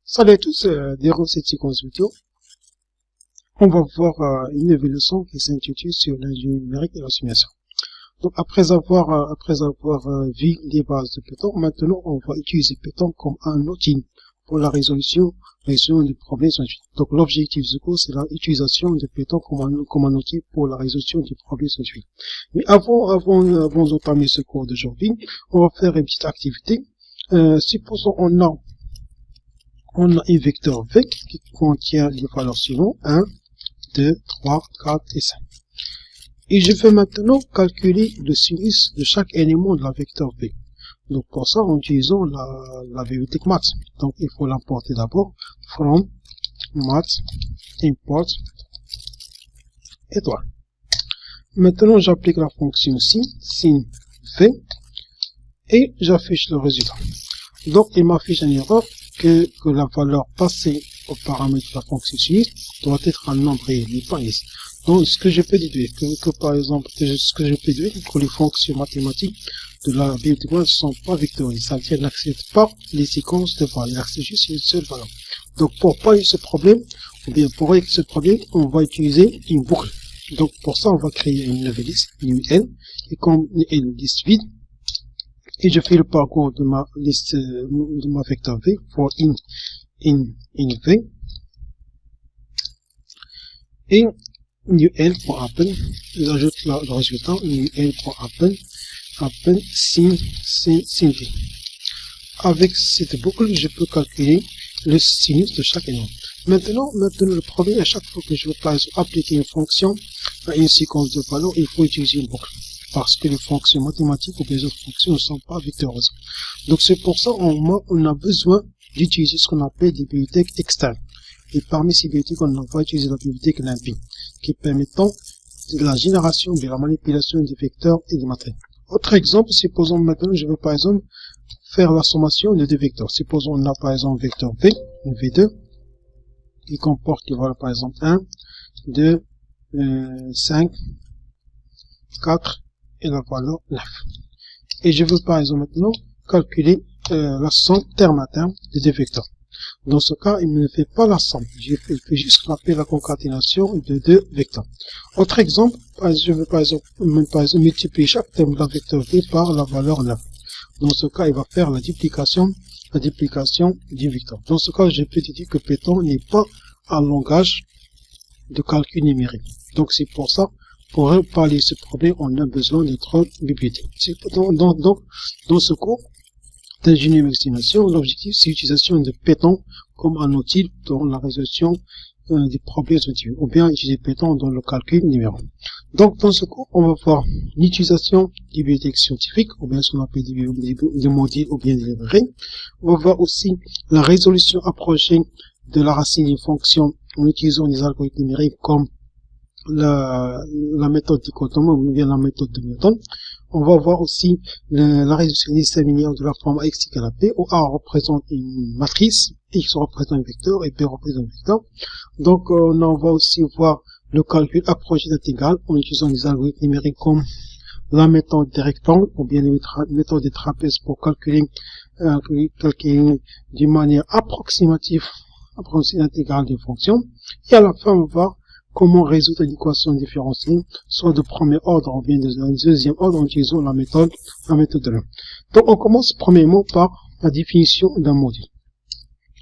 Salut à tous, durant cette séquence vidéo, on va voir une nouvelle leçon qui s'intitule sur l'ingénierie numérique et la simulation. Donc après avoir vu les bases de Python, maintenant on va utiliser Python comme un outil pour la résolution des problèmes scientifiques. Donc l'objectif du cours, c'est l'utilisation de Python comme un outil pour la résolution des problèmes scientifiques. Mais avant d'entamer ce cours d'aujourd'hui, on va faire une petite activité. Supposons on a un vecteur V qui contient les valeurs suivantes, 1, 2, 3, 4 et 5. Et je vais maintenant calculer le sinus de chaque élément de la vecteur V. Donc pour ça, en utilisant la bibliothèque math. Donc il faut l'importer d'abord, from math import étoile. Maintenant j'applique la fonction sin V et j'affiche le résultat. Donc il m'affiche une erreur que la valeur passée au paramètre de la fonction sinus doit être un nombre réel, mais pas ici. Donc ce que je peux déduire, que les fonctions mathématiques de la bibliothèque ne sont pas vectorielles, c'est-à-dire qu'elles n'acceptent pas les séquences de valeurs, elles acceptent juste une seule valeur. Donc pour pallier ce problème, ou bien pour régler ce problème, on va utiliser une boucle. Donc pour ça, on va créer une nouvelle liste, UL, et comme une liste vide, et je fais le parcours de ma liste, de ma vecteur V, for in V, et ul.append, j'ajoute le résultat, ul.append, sin V. Avec cette boucle, je peux calculer le sinus de chaque élément. Maintenant, le problème, à chaque fois que je veux appliquer une fonction à une séquence de valeurs, il faut utiliser une boucle. Parce que les fonctions mathématiques ou les autres fonctions ne sont pas vectorielles. Donc c'est pour ça on a besoin d'utiliser ce qu'on appelle des bibliothèques externes. Et parmi ces bibliothèques, on va utiliser la bibliothèque NumPy, qui permettant de la génération, de la manipulation des vecteurs et des matrices. Autre exemple, supposons maintenant, je veux par exemple faire la sommation de deux vecteurs. Supposons on a par exemple un vecteur V, un V2, qui comporte les valeurs par exemple 1, 2, 5, 4, et la valeur 9. Et je veux par exemple maintenant calculer la somme terme à terme des deux vecteurs. Dans ce cas, il ne fait pas la somme. Je fais juste ce qu'on appelle la concaténation de deux vecteurs. Autre exemple, je veux par exemple multiplier chaque terme de la vecteur V par la valeur 9. Dans ce cas, il va faire la duplication du vecteur. Dans ce cas, je peux dire que Python n'est pas un langage de calcul numérique. Donc c'est pour ça, pour parler de ce problème, on a besoin d'autres bibliothèques. Dans ce cours d'ingénierie d'estimation, l'objectif c'est l'utilisation de Python comme un outil dans la résolution des problèmes scientifiques, ou bien utiliser Python dans le calcul numérique. Donc dans ce cours, on va voir l'utilisation des bibliothèques scientifiques, ou bien ce qu'on appelle des modules ou bien des librairies. On va voir aussi la résolution approchée de la racine d'une fonction en utilisant des algorithmes numériques comme la méthode dichotomie ou bien la méthode de Newton. On va voir aussi la résolution linéaire de la forme x égale à p, où a représente une matrice, x représente un vecteur et p représente un vecteur. Donc on va aussi voir le calcul approché d'intégrale en utilisant des algorithmes numériques comme la méthode des rectangles ou bien la méthode des trapèzes pour calculer d'une manière approximative l'intégrale des fonctions. Et à la fin, on va voir comment résoudre une équation différentielle, soit de premier ordre ou bien de deuxième ordre en utilisant la méthode de l'un. Donc on commence premièrement par la définition d'un module.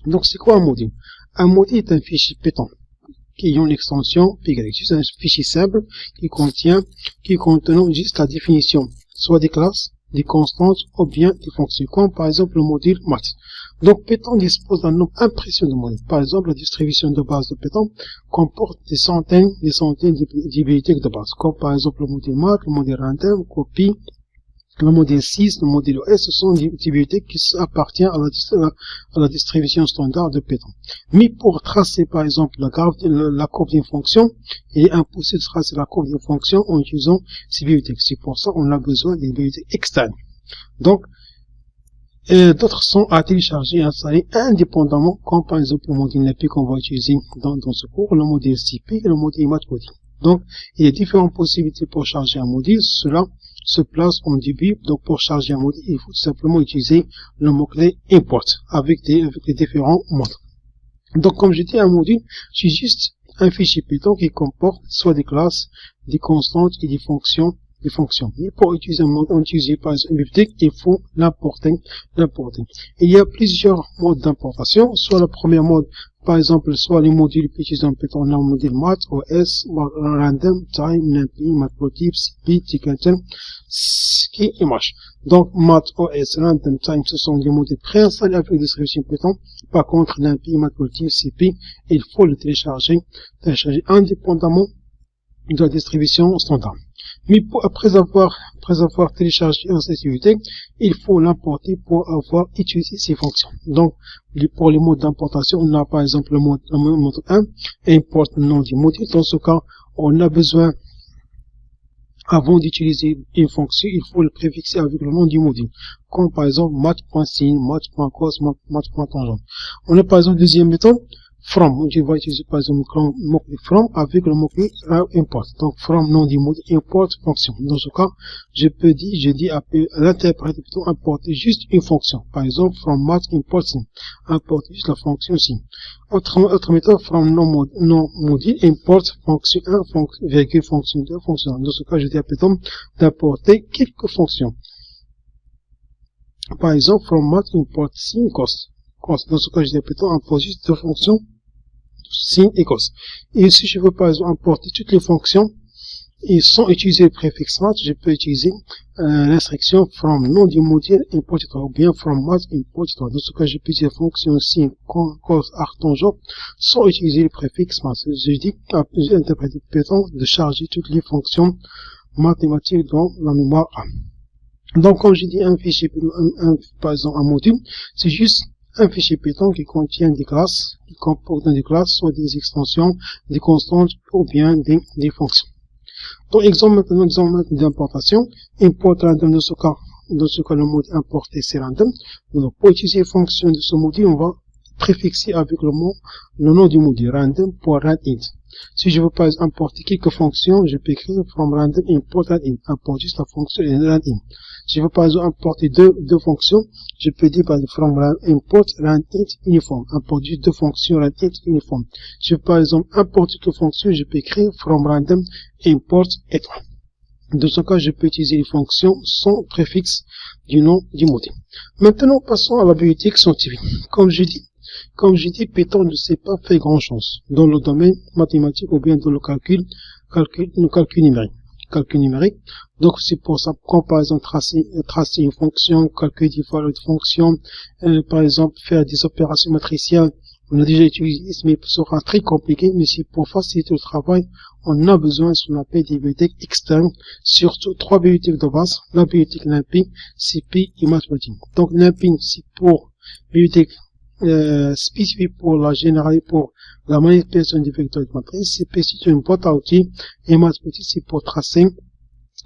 Donc c'est quoi un module? Un module est un fichier Python qui a une extension PYX. C'est un fichier simple qui contient juste la définition, soit des classes, des constantes ou bien des fonctions, comme par exemple le module math. Donc Python dispose d'un nombre impressionnant de modules. Par exemple, la distribution de base de Python comporte des centaines de bibliothèques de base, comme par exemple le module math, le module random, copy, le module 6, le module OS. Ce sont des bibliothèques qui appartiennent à la distribution standard de Python. Mais pour tracer par exemple la courbe d'une fonction, il est impossible de tracer la courbe d'une fonction en utilisant ces bibliothèques. C'est pour ça qu'on a besoin des bibliothèques externes. Donc d'autres sont à télécharger et installer indépendamment, comme par exemple le module NumPy qu'on va utiliser dans ce cours, le module CP et le module MatCoding. Donc, il y a différentes possibilités pour charger un module. Cela se place en début. Donc, pour charger un module, il faut tout simplement utiliser le mot-clé import avec les différents modes. Donc, comme je dis, un module, c'est juste un fichier Python qui comporte soit des classes, des constantes et des fonctions. Mais pour utiliser par exemple une bibliothèque, il faut l'importer. Il y a plusieurs modes d'importation. Soit le premier mode, par exemple, soit les modules utilisés en Python, le module math, OS, random, time, numpy, matplotlib, cp, tkinter, ski et mash. Donc, math, OS, random, time, ce sont des modules préinstallés avec la distribution Python. Par contre, numpy, matplotlib, cp, il faut le télécharger indépendamment de la distribution standard. Mais après avoir téléchargé cette bibliothèque, il faut l'importer pour avoir utilisé ces fonctions. Donc, pour les modes d'importation, on a par exemple le mode 1, import le nom du module. Dans ce cas, on a besoin, avant d'utiliser une fonction, il faut le préfixer avec le nom du module. Comme par exemple math.sin, math.cos, math.tangent. On a par exemple deuxième méthode, from. Je vais utiliser par exemple le mot-clé from avec le mot-clé import. Donc from nom du module, import fonction. Dans ce cas, je dis à l'interprète plutôt importer juste une fonction. Par exemple, from math import sin. Importer juste la fonction sin. Autre méthode, from nom module, import fonction 1, virgule fonction 2, fonction 1. Dans ce cas, je dis à Python d'importer quelques fonctions. Par exemple, from math import sin cos. Dans ce cas, je dis à Python importer juste deux fonctions sin et cos. Et si je veux par exemple importer toutes les fonctions et sans utiliser le préfixe math, je peux utiliser l'instruction from nom du module import ou bien from math import. Dans ce cas, je peux utiliser la fonction sin, cos, arc, tangent sans utiliser le préfixe math. Je dis à l'interprète Python de charger toutes les fonctions mathématiques dans la mémoire A. Donc, quand je dis un fichier, par exemple un module, c'est juste un fichier Python qui contient des classes, qui comporte des classes, soit des extensions, des constantes ou bien des fonctions. Donc, exemple d'importation, import random dans ce cas, le mode importer c'est random. Donc, pour utiliser les fonctions de ce module, on va préfixer avec le nom du module random pour randint. Si je veux pas importer quelques fonctions, je peux écrire from random import randint, importe juste la fonction randint. Si je veux par exemple importer deux fonctions, je peux dire par exemple from import randint uniform, importe juste deux fonctions randint uniform. Si je veux par exemple importer quelques fonctions, je peux écrire from random import étoile. Dans ce cas, je peux utiliser les fonctions sans préfixe du nom du module. Maintenant, passons à la bibliothèque scientifique. Comme je dis, Python ne sait pas faire grand chose dans le domaine mathématique ou bien dans le calcul numérique. Donc, c'est pour ça, comme par exemple, tracer une fonction, calculer des valeurs de fonction, par exemple, faire des opérations matricielles. On a déjà utilisé, mais ce sera très compliqué, mais c'est pour faciliter le travail, on a besoin de ce qu'on appelle des bibliothèques externes, surtout trois bibliothèques de base, la bibliothèque NumPy, CP et Matplotlib. Donc, NumPy, c'est pour bibliothèque spécifique pour la manipulation des vecteurs de matrice, CP c'est une boîte à outils, et Matplotlib c'est pour tracer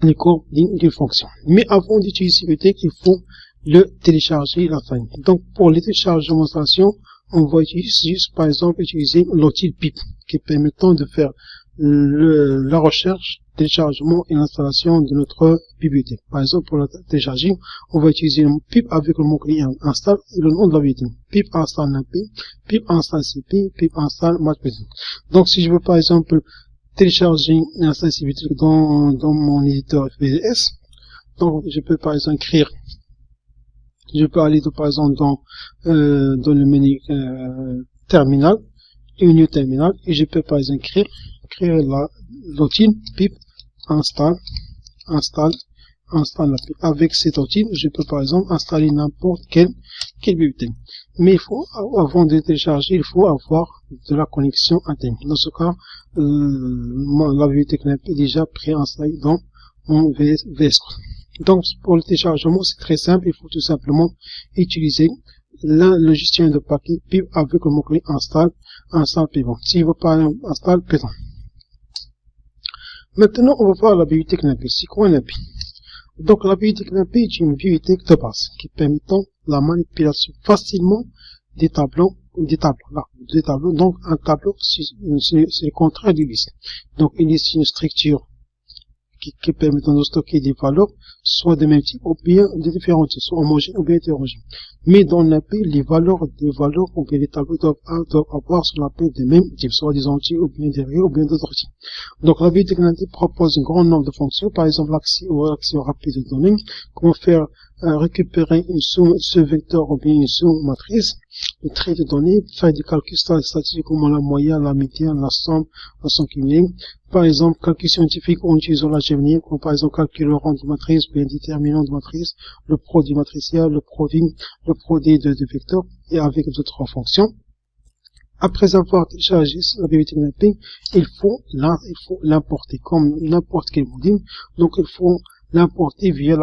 les coordonnées d'une fonction. Mais avant d'utiliser ces bibliothèques, il faut le télécharger la famille. Donc, pour le télécharger en démonstration, on va par exemple utiliser l'outil pip qui permettant de faire la recherche, téléchargement et l'installation de notre bibliothèque. Par exemple, pour la télécharger, on va utiliser le pip avec le mot-clé install et le nom de la bibliothèque. Pip install NumPy, pip install CP, pip install Matplotlib. Donc, si je veux par exemple télécharger et installer cette bibliothèque dans mon éditeur FBS, donc je peux par exemple je peux aller par exemple dans le menu terminal, menu terminal, et je peux par exemple créer l'outil pip install la pip. Avec cet outil, je peux par exemple installer n'importe quelle bibliothèque. Mais il faut, avant de télécharger, il faut avoir de la connexion interne. Dans ce cas, la bibliothèque est déjà préinstallée dans mon VS Code. Donc, pour le téléchargement, c'est très simple. Il faut tout simplement utiliser le gestionnaire de paquet pip avec le mot-clé install Python. Si je veux pas install Python. Maintenant, on va voir la bibliothèque NumPy. C'est quoi NumPy? Donc, la bibliothèque NumPy est une bibliothèque de base qui permettant la manipulation facilement des tableaux. Donc, un tableau, c'est le contraire d'une liste. Donc, une liste, c'est une structure qui permettent de stocker des valeurs, soit de même type ou bien de différents types, soit homogènes ou bien hétérogènes. Mais dans NumPy, les valeurs ou bien les tableaux doivent avoir ce qu'on appelle des mêmes types, soit des entiers ou bien des réels ou bien d'autres types. Donc la bibliothèque NumPy propose un grand nombre de fonctions, par exemple l'accès rapide de données, comment faire récupérer une sous-vecteur ou bien une sous-matrice, le trait de données, faire des calculs statistiques comme la moyenne, la médiane, la somme, la somme cumulée. Par exemple, calcul scientifique en utilisant l'algébre, comme par exemple calculer le rang de matrice, bien déterminant de matrice, le produit matriciel, le produit de vecteurs, et avec d'autres fonctions. Après avoir téléchargé la bibliothèque NumPy, il faut l'importer comme n'importe quel module. Donc il faut l'importer via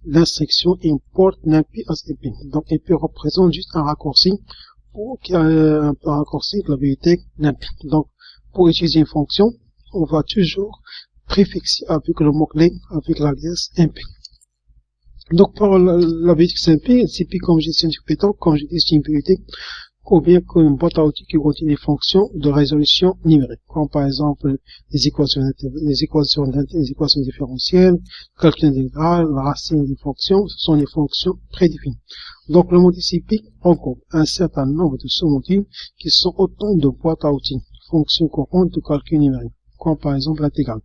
l'instruction import NumPy as MP. Donc MP représente juste un raccourci de la bibliothèque NumPy. Donc pour utiliser une fonction, on va toujours préfixer avec le mot-clé, avec l'alias MP. Donc pour la bibliothèque NumPy, comme gestion du Python, comme je dis, c'est une bibliothèque ou bien qu'une boîte à outils qui contient des fonctions de résolution numérique, comme par exemple les équations différentielles, calcul intégral, la racine des fonctions, ce sont des fonctions prédéfinies. Donc le module CP regroupe un certain nombre de sous-modules qui sont autant de boîtes à outils, fonctions courantes de calcul numérique, comme par exemple l'intégrale,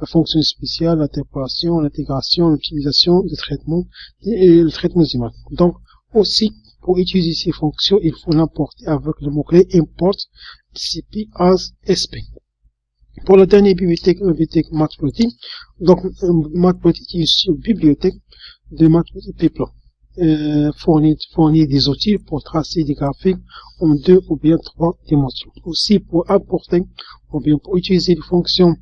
la fonction spéciale, l'interpolation, l'intégration, l'optimisation, le traitement et le traitement des images. Donc aussi, pour utiliser ces fonctions, il faut l'importer avec le mot-clé import CP as SP. Pour la dernière bibliothèque, Matplotlib, donc Matplotlib est une bibliothèque de Matplotlib Pyplot, fournit des outils pour tracer des graphiques en 2 ou bien 3 dimensions. Aussi, pour importer ou bien pour utiliser les fonctions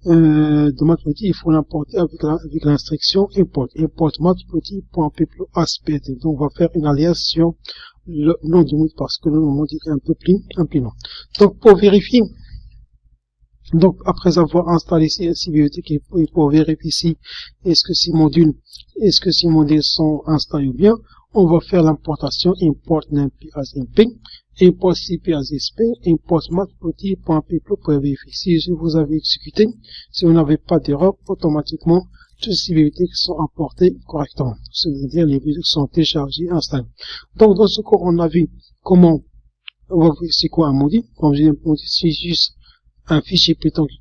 de Matplotlib, il faut l'importer avec l'instruction import matplotlib.pyplot as.pt. Donc on va faire une alias sur le nom du module parce que le nom du module est un peu plus long. Donc pour vérifier, donc après avoir installé ces bibliothèques, et pour vérifier si est-ce que ces modules sont installés ou bien, on va faire l'importation import NumPy as MP, import CP as SP, import matplotlib.pyplot pour vérifier. Si vous avez exécuté, si vous n'avez pas d'erreur, automatiquement, toutes ces bibliothèques sont importées correctement. C'est-à-dire, les bibliothèques sont téléchargées et installées. Donc, dans ce cours, on a vu comment, c'est quoi un module. Comme j'ai dit, c'est juste un fichier Python qui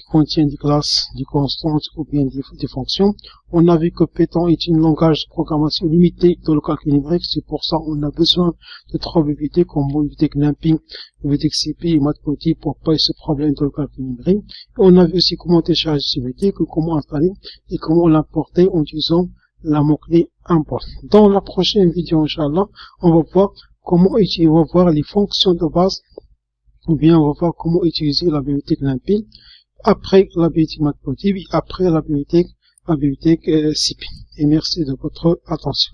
contient des classes, des constantes ou bien des fonctions. On a vu que Python est un langage de programmation limité dans le calcul numérique. C'est pour ça qu'on a besoin de 3 bibliothèques comme bibliothèque NumPy, bibliothèque CP et Matplotlib pour pas ce problème dans le calcul numérique. Et on a vu aussi comment télécharger ces bibliothèques, comment installer et comment l'importer en utilisant la mot-clé import. Dans la prochaine vidéo, Inch'Allah, on va voir les fonctions de base, ou bien on va voir comment utiliser la bibliothèque NumPy après la bibliothèque Matplotlib et après la bibliothèque CP. Et merci de votre attention.